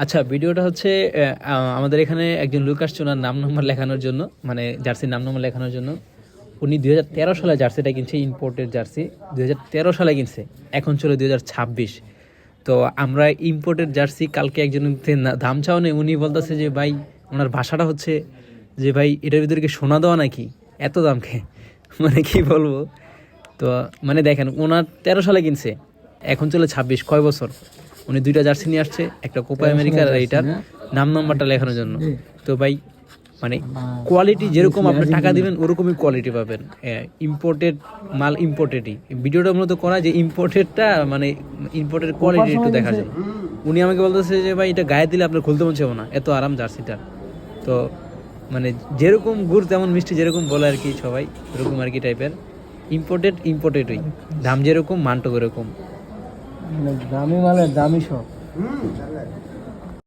আচ্ছা, ভিডিওটা হচ্ছে আমাদের এখানে একজন লোক আসছে ওনার নাম নম্বর লেখানোর জন্য, মানে জার্সির নাম নম্বর লেখানোর জন্য। উনি 2013 সালে জার্সিটা কিনছে, ইম্পোর্টেড জার্সি 2013 সালে কিনছে, এখন চলে 2026। তো আমরা ইম্পোর্টেড জার্সি কালকে একজন দাম চাও নেই, উনি বলতেছে যে ভাই, ওনার ভাষাটা হচ্ছে যে ভাই এটার ভিতরে কি সোনা দেওয়া নাকি, এত দাম খেয়ে মানে কি বলবো। তো মানে দেখেন, ওনার 13 সালে কিনছে, এখন চলে 26, কয় বছর। উনি দুইটা জার্সি নিয়ে আসছে, একটা কোপা আমেরিকার আর এইটার নাম নাম্বারটা লেখানোর জন্য। তো ভাই মানে কোয়ালিটি যেরকম আপনি টাকা দিবেন ওরকমই কোয়ালিটি পাবেন। ইম্পোর্টেড মাল ইম্পোর্টেডই। ভিডিওটা মূলত করা যে ইম্পোর্টেডটা মানে ইম্পোর্টেড কোয়ালিটি একটু দেখার জন্য। উনি আমাকে বলতেছে যে ভাই এটা গায়ে দিলে আপনার খুলতে মন চাইবো না, এত আরাম জার্সিটা। তো মানে যেরকম গুড় তেমন মিষ্টি, যেরকম বলে আর কি সবাই, এরকম আর কি টাইপের। ইম্পোর্টেডই, দাম যেরকম মানটো এরকম। দামি মালের দামি সব।